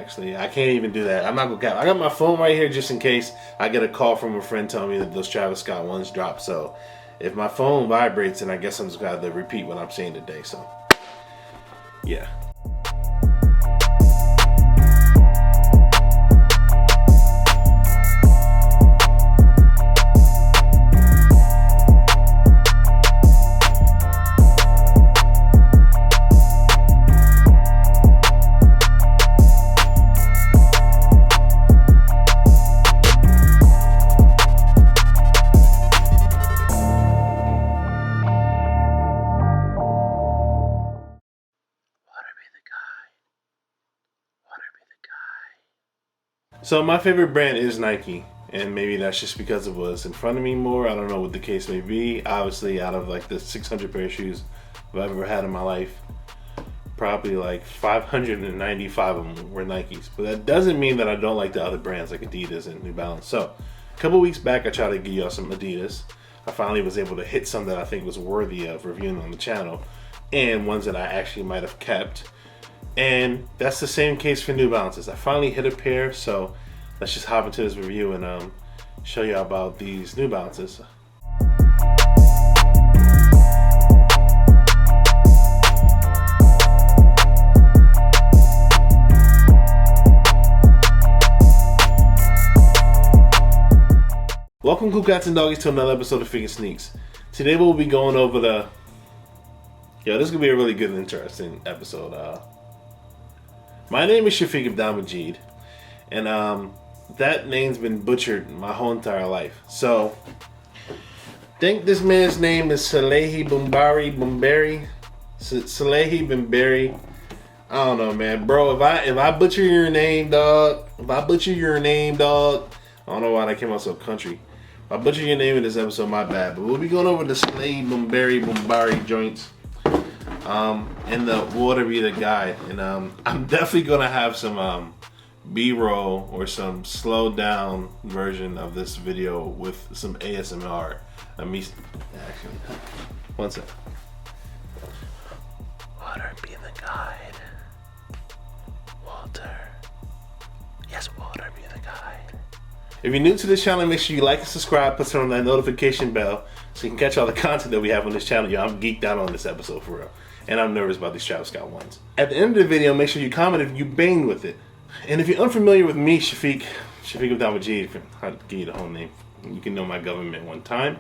actually. I can't even do that. I'm not gonna cap. I got my phone right here just in case I get a call from a friend telling me that those Travis Scott ones dropped. So if my phone vibrates, then I guess I'm just gonna have to repeat what I'm saying today. So yeah. So my favorite brand is Nike, and maybe that's just because it was in front of me more. I don't know what the case may be. Obviously, out of like the 600 pair of shoes I've ever had in my life, probably like 595 of them were Nikes. But that doesn't mean that I don't like the other brands like Adidas and New Balance. So a couple weeks back, I tried to give y'all some Adidas. I finally was able to hit some that I think was worthy of reviewing on the channel, and ones that I actually might have kept. And that's the same case for New Balances. I finally hit a pair, so let's just hop into this review and show you about these New Balances. Welcome, cool cats and doggies, to another episode of FiqNSneaks. Today we'll be going over the... this is going to be a really good and interesting episode. My name is Salehe Bembury, and that name's been butchered my whole entire life. So, I think this man's name is Salehe Bembury. Salehe Bembury. I don't know, man. Bro, if I butcher your name, dog, I don't know why that came out so country. If I butcher your name in this episode, my bad. But we'll be going over the Salehe Bembury joints. And the water be the guide, and I'm definitely gonna have some B-roll or some slowed down version of this video with some ASMR. Actually, one sec. Water be the guide. Water. Yes, water be the guide. If you're new to this channel, make sure you like and subscribe, put on that notification bell so you can catch all the content that we have on this channel. Yo, I'm geeked out on this episode for real. And I'm nervous about these Travis Scott ones. At the end of the video, make sure you comment if you banged with it. And if you're unfamiliar with me, Salehe Bembury, I'll give you the whole name. You can know my government one time.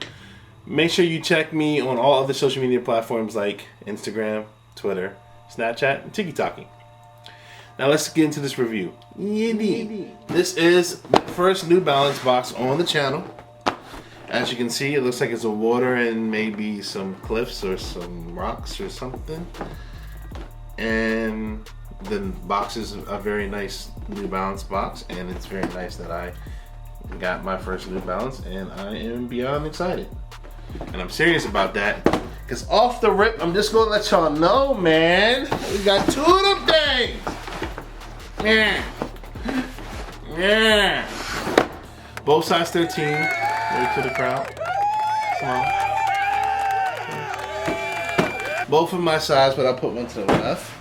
Make sure you check me on all other social media platforms like Instagram, Twitter, Snapchat, and TikTok. Now let's get into this review. This is the first New Balance box on the channel. As you can see, it looks like it's a water and maybe some cliffs or some rocks or something. And the box is a very nice New Balance box, and it's very nice that I got my first New Balance, and I am beyond excited. And I'm serious about that, because off the rip, I'm just gonna let y'all know, man, we got two of them things. Yeah. Both size 13. Wait to the crowd. Come on. Both of my size, but I'll put one to the left.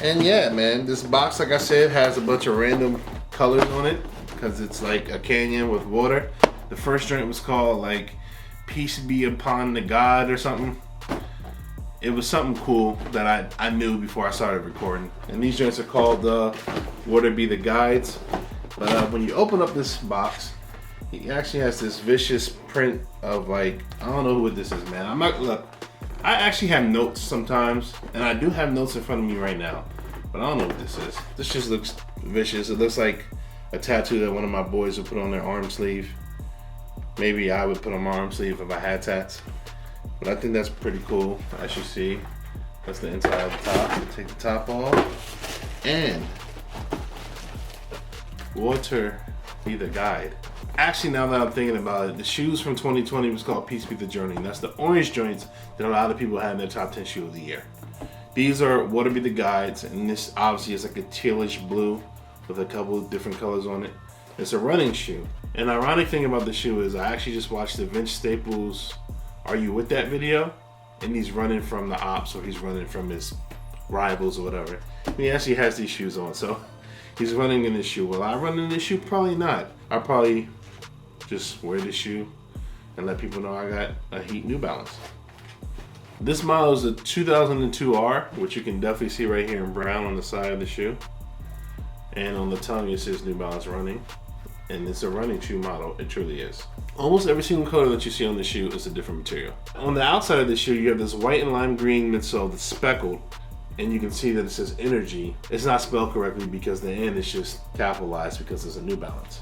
And yeah, man, this box, like I said, has a bunch of random colors on it because it's like a canyon with water. The first joint was called like Peace Be Upon the God or something. It was something cool that I knew before I started recording. And these joints are called Water Be the Guides. But when you open up this box, he actually has this vicious print of like, I don't know what this is, man. Look, I actually have notes sometimes, and I do have notes in front of me right now, but I don't know what this is. This just looks vicious. It looks like a tattoo that one of my boys would put on their arm sleeve. Maybe I would put on my arm sleeve if I had tats. But I think that's pretty cool, as you see. That's the inside of the top. So take the top off. And water be the guide. Actually, now that I'm thinking about it, the shoes from 2020 was called Peace Be the Journey. And that's the orange joints that a lot of people had in their top 10 shoe of the year. These are Water Be the Guides, and this obviously is like a tealish blue with a couple of different colors on it. It's a running shoe. And the ironic thing about the shoe is I actually just watched the Vince Staples Are You With That video, and he's running from the ops, or he's running from his rivals or whatever. And he actually has these shoes on, so He's running in this shoe. Will I run in this shoe? Probably not. I'll probably just wear this shoe and let people know I got a Heat New Balance. This model is a 2002R, which you can definitely see right here in brown on the side of the shoe. And on the tongue it says New Balance running. And it's a running shoe model, it truly is. Almost every single color that you see on the shoe is a different material. On the outside of the shoe, you have this white and lime green midsole that's speckled, and you can see that it says Energy. It's not spelled correctly because the N is just capitalized because it's a New Balance.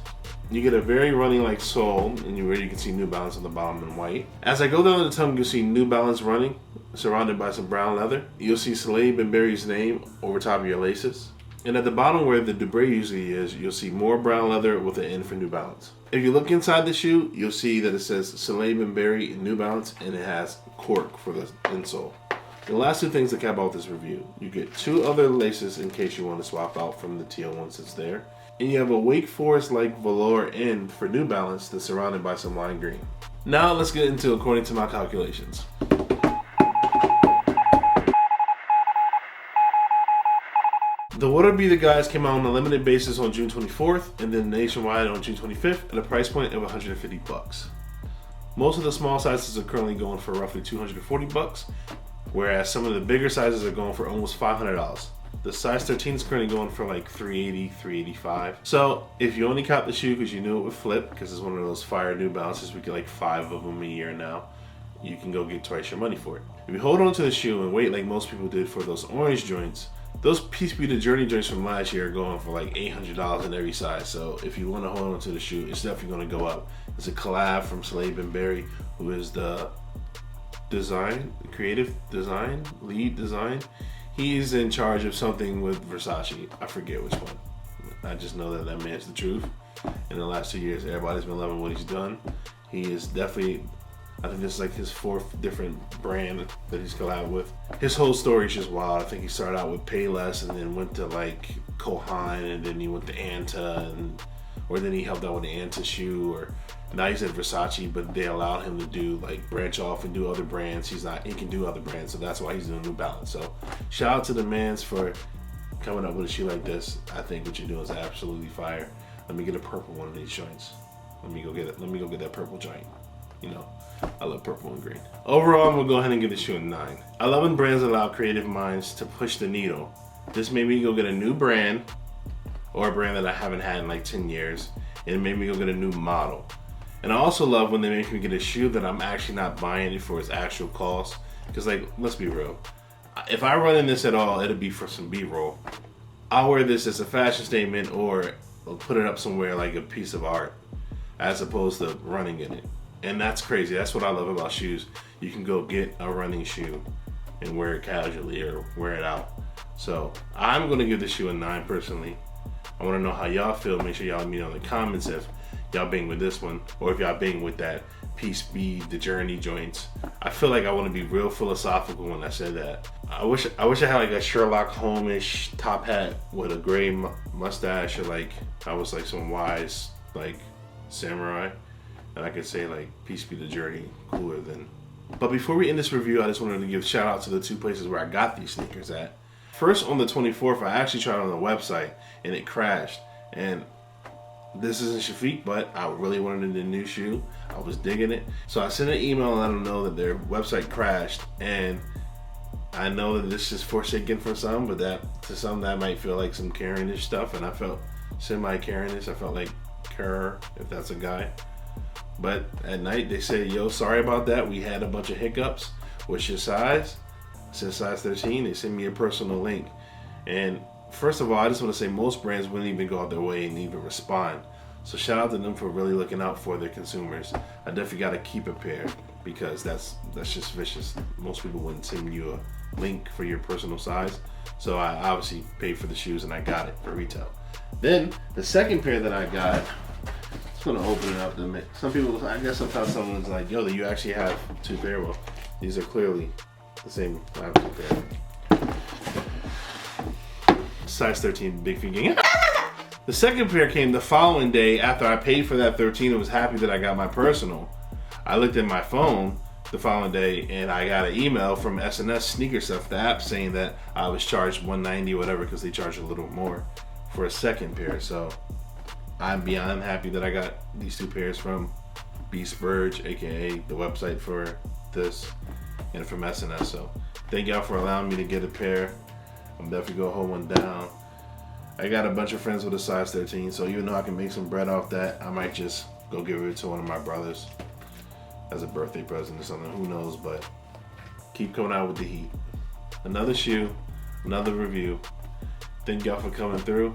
You get a very running-like sole, and where you can see New Balance on the bottom in white. As I go down the tongue, you'll see New Balance running, surrounded by some brown leather. You'll see Salehe Bembury's name over top of your laces. And at the bottom where the debris usually is, you'll see more brown leather with an N for New Balance. If you look inside the shoe, you'll see that it says Salehe Bembury New Balance, and it has cork for the insole. The last two things to cap out this review, you get two other laces in case you want to swap out from the teal ones that's there. And you have a Wake Forest-like velour end for New Balance that's surrounded by some lime green. Now let's get into according to my calculations. The What Are Be The Guys came out on a limited basis on June 24th and then nationwide on June 25th at a price point of $150. Most of the small sizes are currently going for roughly $240, whereas some of the bigger sizes are going for almost $500. The size 13 is currently going for like $380, $385. So if you only caught the shoe because you knew it would flip, because it's one of those fire New Balances, we get like 5 of them a year now, you can go get twice your money for it. If you hold on to the shoe and wait like most people did for those orange joints, those Peace Be The Journey joints from last year are going for like $800 in every size. So if you want to hold on to the shoe, it's definitely going to go up. It's a collab from Salehe Bembury, who is the creative design, lead design. He's in charge of something with Versace. I forget which one. I just know that that man's the truth. In the last 2 years, everybody's been loving what he's done. He is definitely, I think this is like his 4th different brand that he's collabed with. His whole story is just wild. I think he started out with Payless and then went to like Kohan, and then he went to Anta, or then he helped out with the Anta shoe, or now he's at Versace, but they allowed him to do like branch off and do other brands. He can do other brands, so that's why he's doing New Balance. So shout out to the mans for coming up with a shoe like this. I think what you're doing is absolutely fire. Let me get a purple one of these joints. Let me go get it. Let me go get that purple joint. You know, I love purple and green. Overall, I'm gonna go ahead and give this shoe a 9. I love when brands allow creative minds to push the needle. This made me go get a new brand, or a brand that I haven't had in like 10 years, and it made me go get a new model. And I also love when they make me get a shoe that I'm actually not buying it for its actual cost. Because like, let's be real. If I run in this at all, it'll be for some B-roll. I'll wear this as a fashion statement, or put it up somewhere like a piece of art, as opposed to running in it. And that's crazy. That's what I love about shoes. You can go get a running shoe and wear it casually or wear it out. So I'm gonna give this shoe a 9 personally. I wanna know how y'all feel. Make sure y'all let me know in the comments if y'all bang with this one, or if y'all bang with that Peace Be The Journey joints. I feel like I want to be real philosophical when I said that. I wish I had like a Sherlock Holmes-ish top hat with a gray mustache, or like I was like some wise like samurai, and I could say like Peace Be The Journey cooler than. But before we end this review, I just wanted to give a shout out to the 2 places where I got these sneakers at. First, on the 24th, I actually tried on the website and it crashed. And this isn't Shafiq, but I really wanted a new shoe. I was digging it. So I sent an email and let them know that their website crashed. And I know that this is forsaken for some, but that to some that might feel like some Karen-ish stuff. And I felt semi-Karen-ish. I felt like Karen, if that's a guy. But at night they say, yo, sorry about that. We had a bunch of hiccups. What's your size? I said size 13. They sent me a personal link. And first of all, I just want to say most brands wouldn't even go out their way and even respond. So shout out to them for really looking out for their consumers. I definitely got to keep a pair, because that's just vicious. Most people wouldn't send you a link for your personal size. So I obviously paid for the shoes and I got it for retail. Then the second pair that I got, I'm just gonna open it up to make some people. I guess sometimes someone's like, "Yo, you actually have 2 pair." Well, these are clearly the same. I have 2 pair. Size 13, big feet gang. The second pair came the following day after I paid for that 13 and was happy that I got my personal. I looked at my phone the following day and I got an email from FiqNSneaks Stuff, the app, saying that I was charged $190 or whatever, because they charge a little more for a second pair. So I'm beyond happy that I got these 2 pairs from Beast Burge, aka the website for this, and from SNS. So thank y'all for allowing me to get a pair. I'm definitely gonna hold one down. I got a bunch of friends with a size 13, so even though I can make some bread off that, I might just go give it to one of my brothers as a birthday present or something. Who knows? But keep coming out with the heat. Another shoe, another review. Thank y'all for coming through.